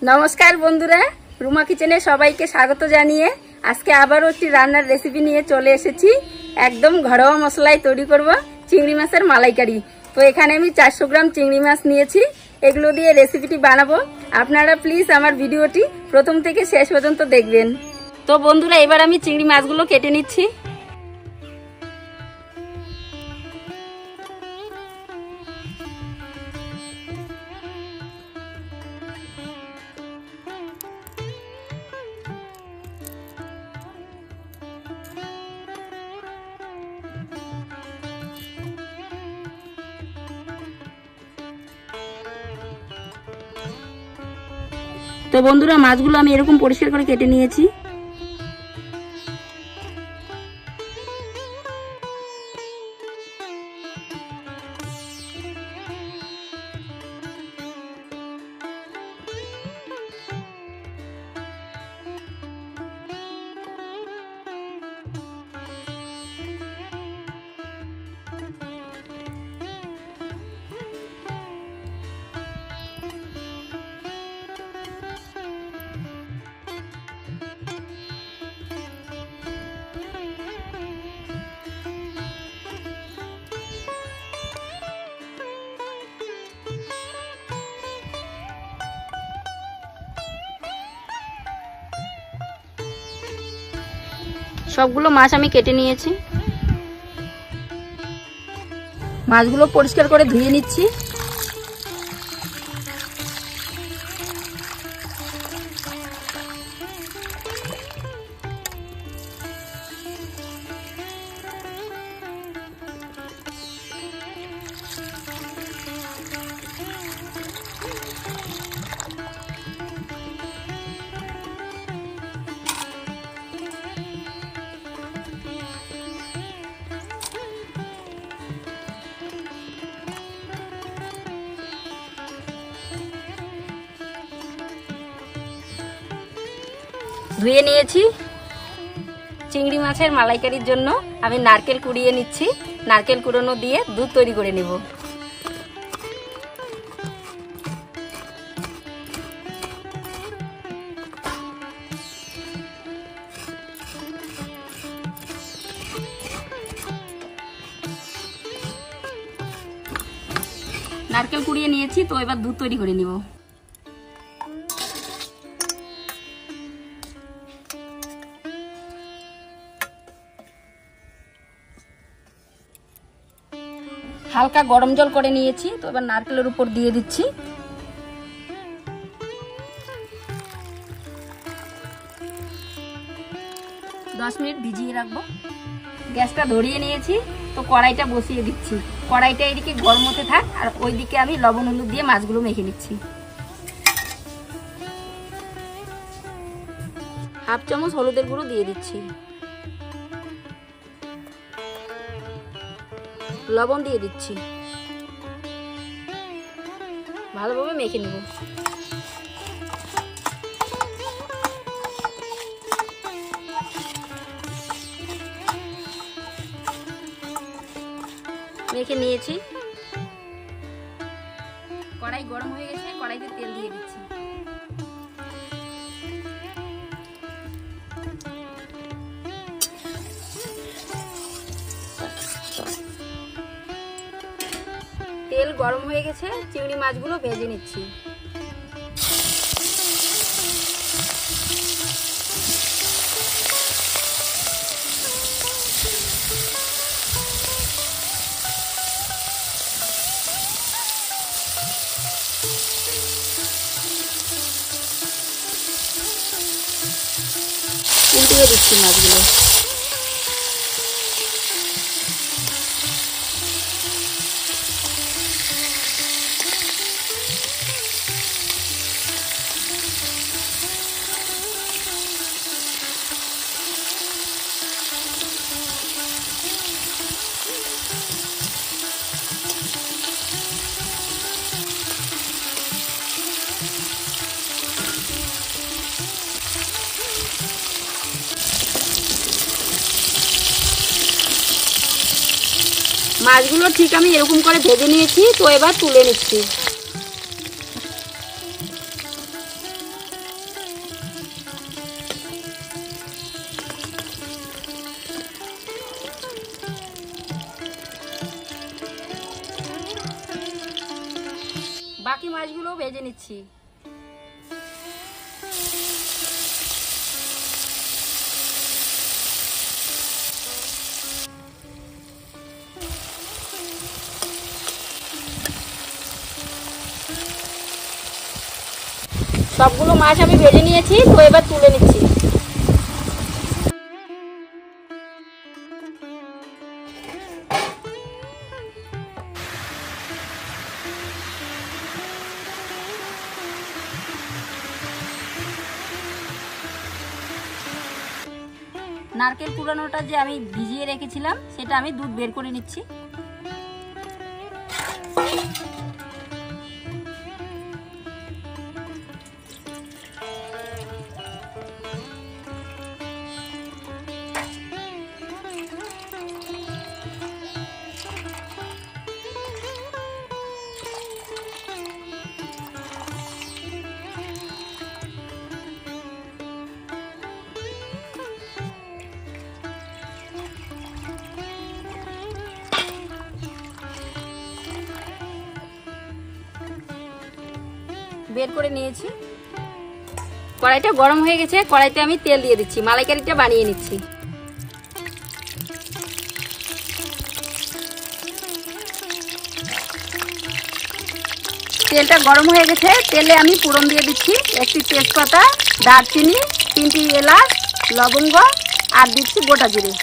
নমস্কার বন্ধুরা, রুমা কিচেনে সবাইকে স্বাগত জানিয়ে আজকে আবারও একটি রান্নার রেসিপি নিয়ে চলে এসেছি। একদম ঘরোয়া মশলায় তৈরি করব চিংড়ি মাছের মালাইকারি। তো এখানে আমি 400 গ্রাম চিংড়ি মাছ নিয়েছি, এগুলো দিয়ে রেসিপিটি বানাবো। আপনারা প্লিজ আমার ভিডিওটি প্রথম থেকে শেষ পর্যন্ত দেখবেন। তো বন্ধুরা, এবার আমি চিংড়ি মাছগুলো কেটে নিচ্ছি। তো বন্ধুরা, মাছগুলো আমি এরকম পরিষ্কার করে কেটে নিয়েছি। সবগুলো মাছ আমি কেটে নিয়েছি। মাছগুলো পরিষ্কার করে ধুয়ে নিচ্ছি। ধুয়ে নিয়েছি। চিংড়ি মাছের মালাইকারির জন্য আমি নারকেল কুড়িয়ে নিচ্ছি। নারকেল কুড়ানো দিয়ে দুধ তৈরি করে নেব। নারকেল কুড়িয়ে নিয়েছি, তো এবার দুধ তৈরি করে নেব। হালকা গরম জল করে নিয়েছি, তো এবার নারকেলের উপর দিয়ে দিচ্ছি। দশ মিনিট ভিজিয়ে রাখবো। গ্যাসটা ধরিয়ে নিয়েছি, তো কড়াইটা বসিয়ে দিচ্ছি। কড়াইটা এদিকে গরম হতে থাক, আর ওইদিকে আমি লবণ হলুদ দিয়ে মাছগুলো মেখে নিচ্ছি। হাফ চামচ হলুদের গুঁড়ো দিয়ে দিচ্ছি, লবণ দিয়ে দিচ্ছি, ভালোভাবে মেখে নেব। মেখে নিয়েছি। কড়াই গরম হয়ে গেছে, কড়াইতে তেল দিয়ে দিচ্ছি। তেল গরম হয়ে গেছে, চিংড়ি মাছগুলো ভেজে নিচ্ছি। উল্টিয়ে দিচ্ছি মাছগুলো। মাছগুলো ঠিক আমি এরকম করে ভেজে নিয়েছি, তো এবার তুলে নিচ্ছি। বাকি মাছগুলো ভেজে নিচ্ছি। সবগুলো মাছ আমি ভেজে নিয়েছি, তো এবার তুলে নিচ্ছি। নারকেল কুড়ানোটা যে আমি ভিজিয়ে রেখেছিলাম সেটা আমি দুধ বের করে নিচ্ছি। বের করে নিয়েছি। কড়াইটা গরম হয়ে গেছে, কড়াইতে আমি তেল দিয়ে দিচ্ছি, মালাইকারিটা বানিয়ে নিচ্ছি। তেলটা গরম হয়ে গেছে, তেলে আমি ফোড়ন দিয়ে দিচ্ছি। একটি তেজপাতা, দারচিনি, 3টি এলাচ, লবঙ্গ আর দিচ্ছি গোটা জিরে।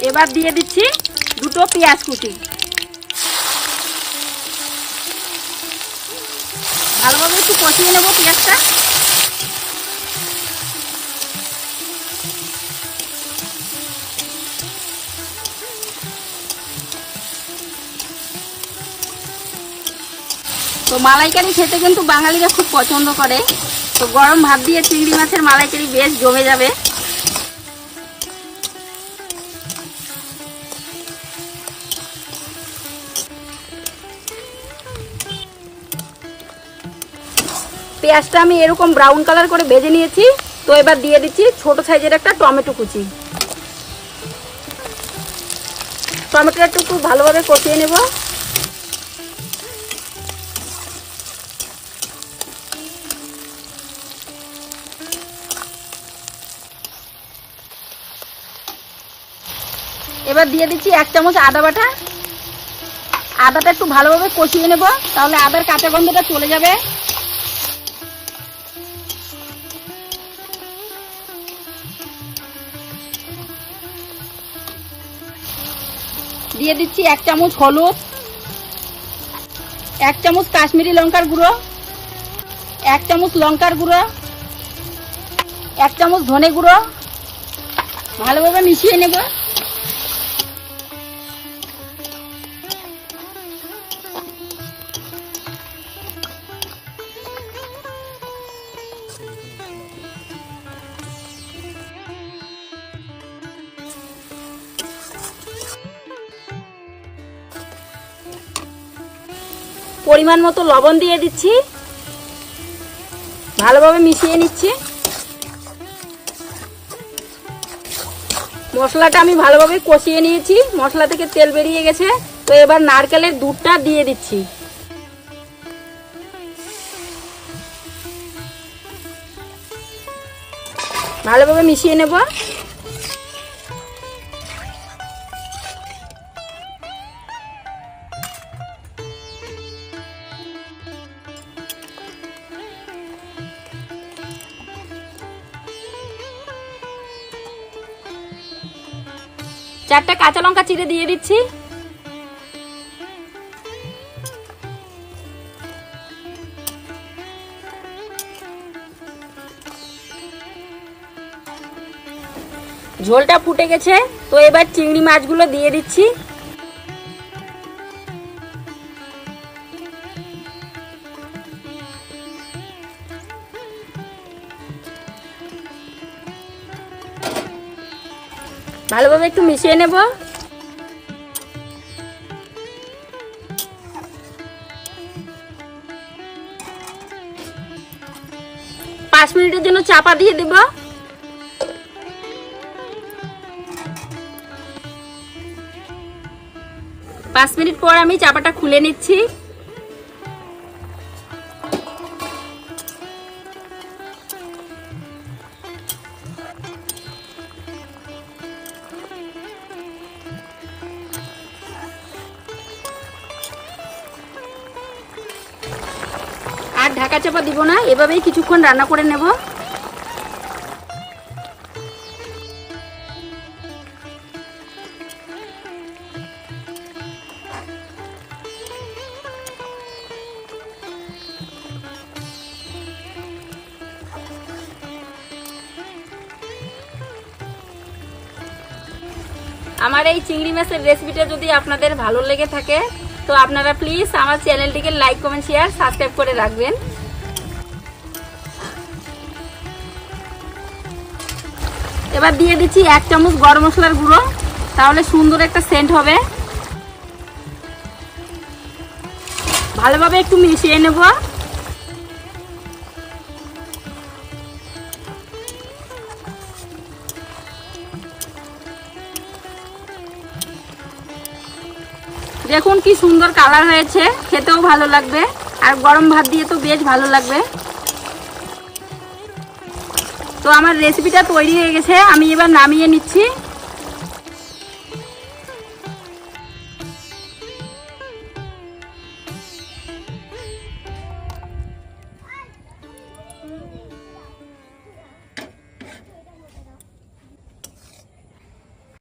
এবার দিয়ে দিচ্ছি 2টো পেঁয়াজ কুচি। ভালোভাবে একটু কষিয়ে নেব পেঁয়াজটা। তো মালাইকারি খেতে কিন্তু বাঙালিরা খুব পছন্দ করে। তো গরম ভাত দিয়ে চিংড়ি মাছের মালাইকারি বেশ জমে যাবে। পেঁয়াজটা আমি এরকম ব্রাউন কালার করে ভেজে নিয়েছি। তো এবার দিয়ে দিচ্ছি ছোট সাইজের একটা টমেটো কুচি। টমেটোটা একটু ভালোভাবে কষিয়ে নেব। এবার দিয়ে দিচ্ছি 1 চামচ আদা বাটা। আদাটা একটু ভালোভাবে কষিয়ে নেব, তাহলে আদার কাঁচা গন্ধটা চলে যাবে। দিয়ে দিচ্ছি 1 চামচ হলুদ, 1 চামচ কাশ্মীরি লঙ্কার গুঁড়ো, 1 চামচ লঙ্কার গুঁড়ো, 1 চামচ ধনে গুঁড়ো। ভালোভাবে মিশিয়ে নেব। পরিমাণ মতো লবণ দিয়ে দিচ্ছি, ভালোভাবে মিশিয়ে নিচ্ছি। মশলাটা আমি ভালোভাবে কষিয়ে নিয়েছি, মশলা থেকে তেল বেরিয়ে গেছে। তো এবার নারকেলের দুধটা দিয়ে দিচ্ছি। ভালোভাবে মিশিয়ে নেব। চারটা কাঁচা লঙ্কা চিড়ে দিয়ে দিচ্ছি। ঝোলটা ফুটে গেছে, তো এবার চিংড়ি মাছগুলো দিয়ে দিচ্ছি। ভালোভাবে একটু মিশিয়ে নেব। 5 মিনিটের জন্য চাপা দিয়ে দেব। পাঁচ মিনিট পর আমি চাপাটা খুলে নিচ্ছি। আর ঢাকা চাপা দিব না, এভাবেই কিছুক্ষণ রান্না করে নেব। আমার এই চিংড়ি মাছের রেসিপিটা যদি আপনাদের ভালো লেগে থাকে তো আপনারা প্লিজ আমার চ্যানেলটিকে লাইক, কমেন্ট, শেয়ার, সাবস্ক্রাইব করে রাখবেন। এবার দিয়ে দিচ্ছি 1 চামচ গরম মশলার গুঁড়ো, তাহলে সুন্দর একটা সেন্ট হবে। ভালোভাবে একটু মিশিয়ে নেব। দেখুন কি সুন্দর কালার হয়েছে, খেতেও ভালো লাগবে আর গরম ভাত দিয়ে তো বেশ ভালো লাগবে। তো আমার রেসিপিটা তৈরি হয়ে গেছে, আমি এবার নামিয়ে নিচ্ছি।